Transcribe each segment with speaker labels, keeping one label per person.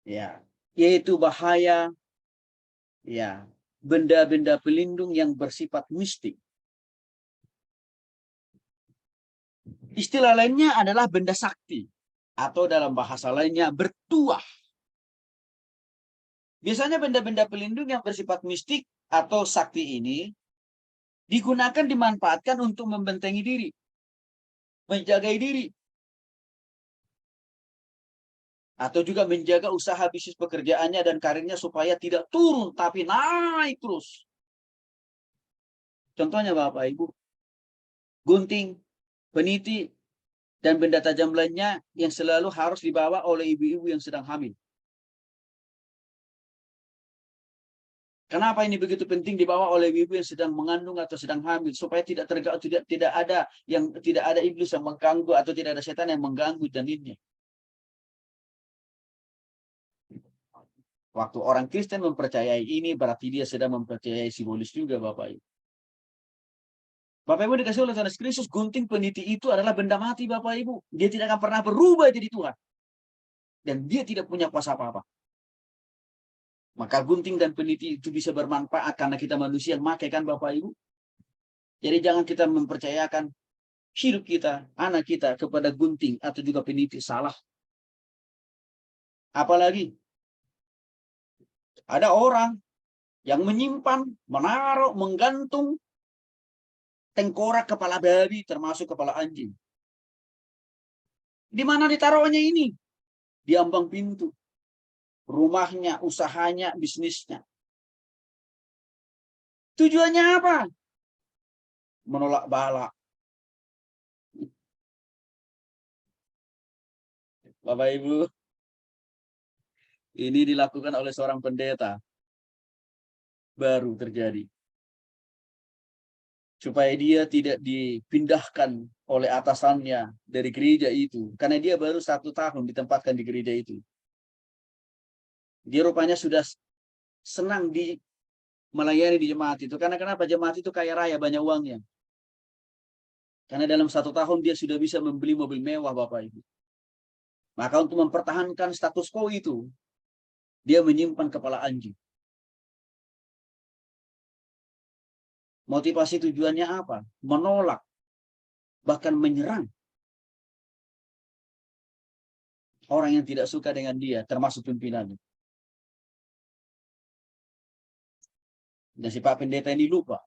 Speaker 1: Ya, yaitu bahaya, ya, benda-benda pelindung yang bersifat mistik. Istilah lainnya adalah benda sakti, atau dalam bahasa lainnya bertuah. Biasanya benda-benda pelindung yang bersifat mistik atau sakti ini digunakan, dimanfaatkan untuk membentengi diri, menjaga diri, atau juga menjaga usaha bisnis pekerjaannya dan karirnya supaya tidak turun tapi naik terus. Contohnya Bapak Ibu, gunting, peniti, dan benda tajam lainnya yang selalu harus dibawa oleh ibu-ibu yang sedang hamil. Kenapa ini begitu penting dibawa oleh ibu yang sedang mengandung atau sedang hamil, supaya tidak ada iblis yang mengganggu atau tidak ada setan yang mengganggu janinnya. Waktu orang Kristen mempercayai ini, berarti dia sedang mempercayai simbolis juga, Bapak Ibu. Bapak Ibu dikasih oleh Tuhan Yesus Kristus, gunting peniti itu adalah benda mati, Bapak Ibu. Dia tidak akan pernah berubah jadi Tuhan. Dan dia tidak punya kuasa apa-apa. Maka gunting dan peniti itu bisa bermanfaat karena kita manusia yang pakai, kan Bapak Ibu. Jadi jangan kita mempercayakan hidup kita, anak kita kepada gunting atau juga peniti. Salah. Apalagi ada orang yang menyimpan, menaruh, menggantung tengkorak kepala babi termasuk kepala anjing. Di mana ditaruhnya ini? Di ambang pintu. Rumahnya, usahanya, bisnisnya. Tujuannya apa? Menolak bala. Bapak Ibu, ini dilakukan oleh seorang pendeta. Baru terjadi. Supaya dia tidak dipindahkan oleh atasannya dari gereja itu. Karena dia baru 1 tahun ditempatkan di gereja itu. Dia rupanya sudah senang melayani di jemaat itu. Karena kenapa? Jemaat itu kaya raya, banyak uangnya. Karena dalam 1 tahun dia sudah bisa membeli mobil mewah, Bapak Ibu. Maka untuk mempertahankan status quo itu, dia menyimpan kepala anjing. Motivasi tujuannya apa? Menolak, bahkan menyerang orang yang tidak suka dengan dia, termasuk pimpinannya. Dan si Pak Pendeta ini lupa,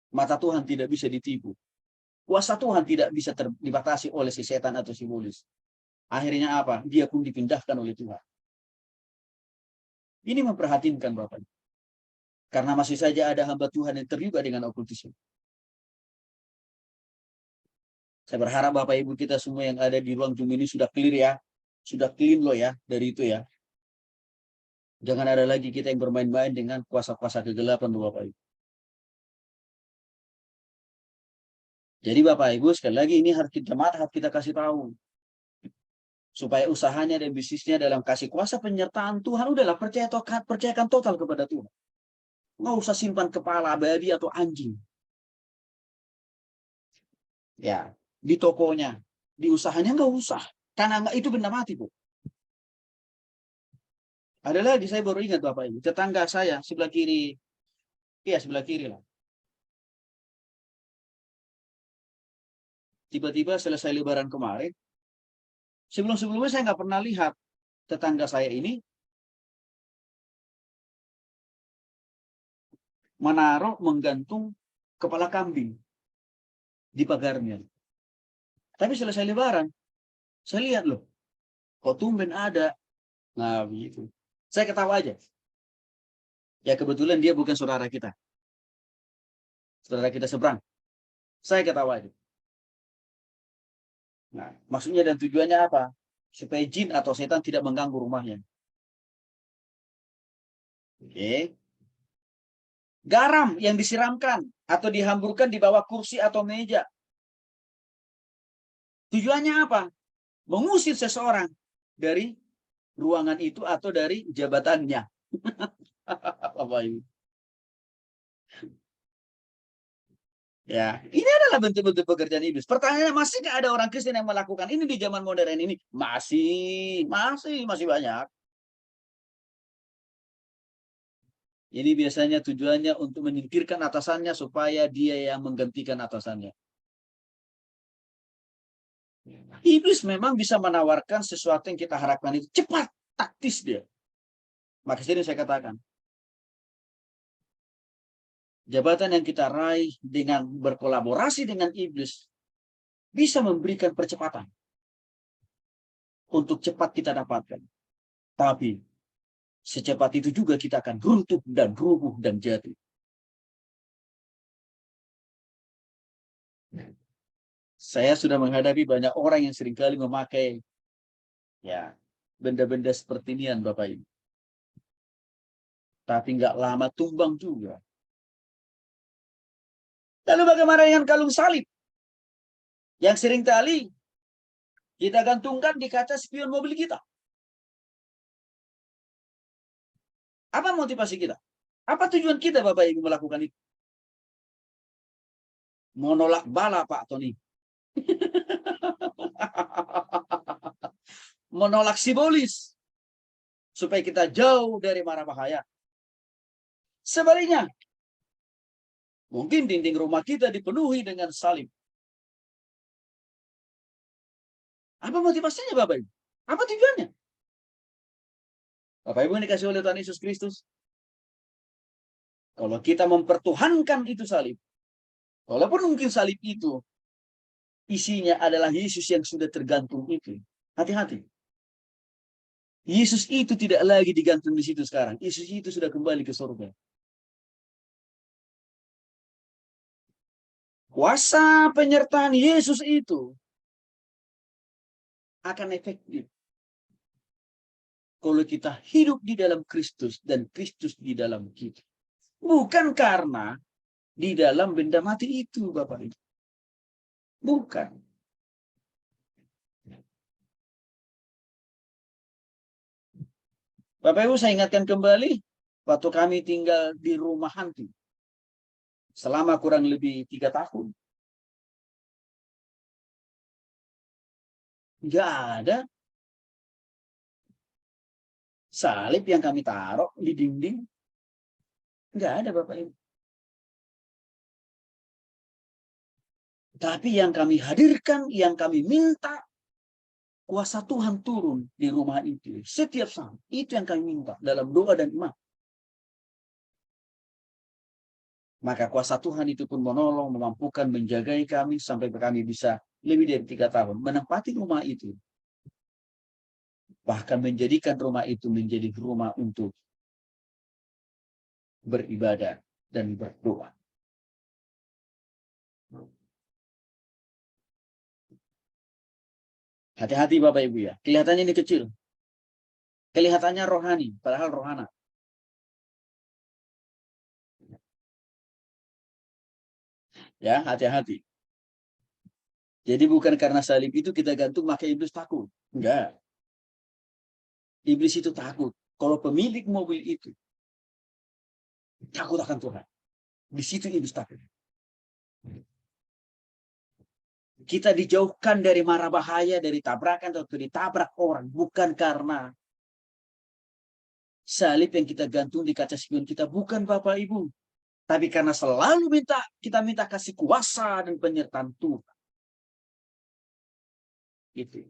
Speaker 1: mata Tuhan tidak bisa ditipu. Kuasa Tuhan tidak bisa dibatasi oleh si setan atau si iblis. Akhirnya apa? Dia pun dipindahkan oleh Tuhan. Ini memperhatinkan Bapak. Karena masih saja ada hamba Tuhan yang terlibat dengan okultisme. Saya berharap Bapak Ibu kita semua yang ada di ruang Zoom ini sudah clear ya. Sudah clean loh ya dari itu ya. Jangan ada lagi kita yang bermain-main dengan kuasa-kuasa kegelapan Bapak Ibu. Jadi Bapak Ibu sekali lagi ini harus kita kasih tahu. Supaya usahanya dan bisnisnya dalam kasih kuasa penyertaan Tuhan, udahlah percayakan total kepada Tuhan. Nggak usah simpan kepala babi atau anjing. Ya, di tokonya, di usahanya nggak usah. Karena nggak, itu benda mati, Bu. Ada lagi, saya baru ingat Bapak Ibu, tetangga saya sebelah kiri, iya sebelah kiri lah. Tiba-tiba selesai Lebaran kemarin, sebelum-sebelumnya saya nggak pernah lihat tetangga saya ini menaruh, menggantung kepala kambing di pagarnya. Tapi selesai Lebaran, saya lihat loh, kok tumben ada. Nah, begitu. Saya ketawa aja. Ya kebetulan dia bukan saudara kita. Saudara kita seberang. Saya ketawa aja. Nah, maksudnya dan tujuannya apa? Supaya jin atau setan tidak mengganggu rumahnya. Oke. Garam yang disiramkan atau dihamburkan di bawah kursi atau meja. Tujuannya apa? Mengusir seseorang dari ruangan itu atau dari jabatannya. Apa ini? Ya, ini adalah bentuk-bentuk pekerjaan iblis. Pertanyaannya, masih nggak ada orang Kristen yang melakukan ini di zaman modern ini? Masih banyak. Ini biasanya tujuannya untuk menyingkirkan atasannya supaya dia yang menggantikan atasannya. Iblis memang bisa menawarkan sesuatu yang kita harapkan itu cepat, taktis dia. Maka sini saya katakan, jabatan yang kita raih dengan berkolaborasi dengan iblis bisa memberikan percepatan untuk cepat kita dapatkan. Tapi secepat itu juga kita akan runtuh dan rubuh dan jatuh. Saya sudah menghadapi banyak orang yang seringkali memakai ya benda-benda seperti ini, Bapak Ibu. Tapi nggak lama tumbang juga. Lalu bagaimana dengan kalung salib? Yang seringkali kita gantungkan di kaca spion mobil kita. Apa motivasi kita? Apa tujuan kita, Bapak Ibu, melakukan itu? Menolak bala, Pak Tony. Menolak simbolis. Supaya kita jauh dari mara bahaya. Sebaliknya, mungkin dinding rumah kita dipenuhi dengan salib. Apa motivasinya, Bapak Ibu? Apa tujuannya? Bapak Ibu yang dikasih oleh Tuhan Yesus Kristus. Kalau kita mempertuhankan itu salib, walaupun mungkin salib itu isinya adalah Yesus yang sudah tergantung itu. Hati-hati. Yesus itu tidak lagi digantung di situ sekarang. Yesus itu sudah kembali ke surga. Kuasa penyertaan Yesus itu akan efektif kalau kita hidup di dalam Kristus dan Kristus di dalam kita. Bukan karena di dalam benda mati itu, Bapak Ibu. Bukan. Bapak Ibu, saya ingatkan kembali waktu kami tinggal di rumah hantu selama kurang lebih 3 tahun. Nggak ada salib yang kami taruh di dinding. Nggak ada, Bapak Ibu. Tapi yang kami hadirkan, yang kami minta, kuasa Tuhan turun di rumah itu. Setiap saat. Itu yang kami minta dalam doa dan iman. Maka kuasa Tuhan itu pun menolong, memampukan, menjagai kami sampai kami bisa lebih dari 3 tahun menempati rumah itu. Bahkan menjadikan rumah itu menjadi rumah untuk beribadah dan berdoa. Hati-hati Bapak Ibu ya. Kelihatannya ini kecil. Kelihatannya rohani, padahal rohana. Ya, hati-hati. Jadi bukan karena salib itu kita gantung maka iblis takut. Enggak. Iblis itu takut. Kalau pemilik mobil itu takut akan Tuhan. Di situ iblis takut. Kita dijauhkan dari mara bahaya, dari tabrakan atau ditabrak orang. Bukan karena salib yang kita gantung di kaca spion kita. Bukan Bapak Ibu. Tapi karena selalu kita minta kasih kuasa dan penyertaan Tuhan. Gitu.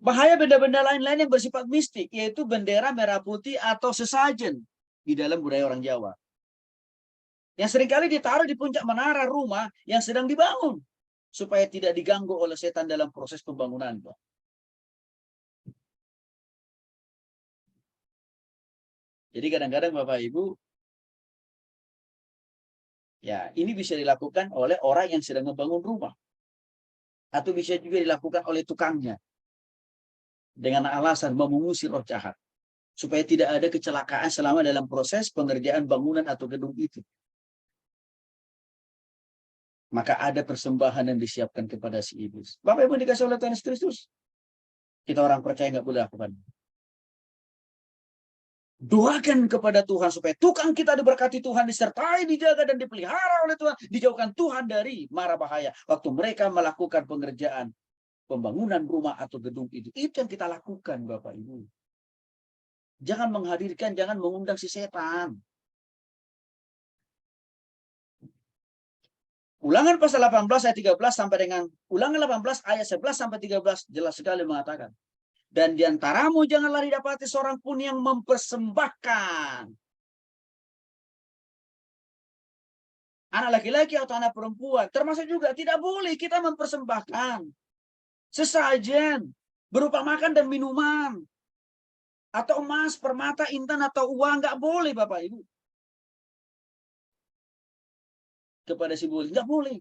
Speaker 1: Bahaya benda-benda lain-lain yang bersifat mistik, yaitu bendera merah putih atau sesajen di dalam budaya orang Jawa. Yang seringkali ditaruh di puncak menara rumah yang sedang dibangun, supaya tidak diganggu oleh setan dalam proses pembangunan. Jadi kadang-kadang Bapak Ibu, ya ini bisa dilakukan oleh orang yang sedang membangun rumah. Atau bisa juga dilakukan oleh tukangnya. Dengan alasan mengusir roh jahat. Supaya tidak ada kecelakaan selama dalam proses pengerjaan bangunan atau gedung itu. Maka ada persembahan yang disiapkan kepada si iblis. Bapak Ibu dikasih oleh Tuhan Yesus Kristus. Kita orang percaya nggak boleh lakukan. Doakan kepada Tuhan supaya tukang kita diberkati Tuhan, disertai, dijaga, dan dipelihara oleh Tuhan. Dijauhkan Tuhan dari mara bahaya. Waktu mereka melakukan pengerjaan pembangunan rumah atau gedung itu. Itu yang kita lakukan Bapak Ibu. Jangan menghadirkan, jangan mengundang si setan. Ulangan pasal 18 ayat 13 sampai dengan Ulangan 18 ayat 11 sampai 13 jelas sekali mengatakan. Dan diantaramu janganlah didapati seorang pun yang mempersembahkan anak laki-laki atau anak perempuan. Termasuk juga tidak boleh kita mempersembahkan sesajen berupa makan dan minuman. Atau emas, permata, intan, atau uang. Nggak boleh Bapak Ibu. Kepada si bule. Nggak boleh.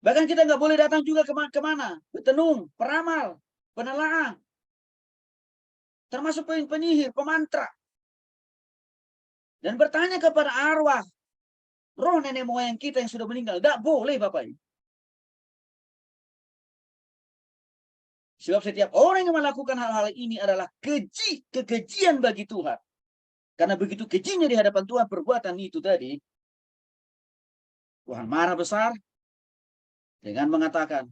Speaker 1: Bahkan kita nggak boleh datang juga kemana? Petenung, peramal, penelaah. Termasuk penyihir, pemantra. Dan bertanya kepada arwah. Roh nenek moyang kita yang sudah meninggal. Nggak boleh Bapak Ibu. Sebab setiap orang yang melakukan hal-hal ini adalah kekejian bagi Tuhan. Karena begitu kejinya di hadapan Tuhan perbuatan itu tadi. Tuhan marah besar dengan mengatakan,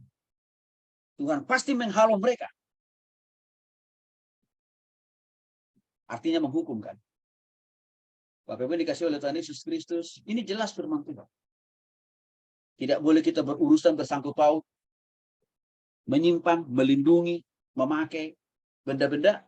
Speaker 1: Tuhan pasti menghalau mereka. Artinya menghukum kan. Bapak Ibu dikasih oleh Tuhan Yesus Kristus. Ini jelas firman Tuhan. Tidak boleh kita berurusan bersangkut paut, menyimpan, melindungi, memakai benda-benda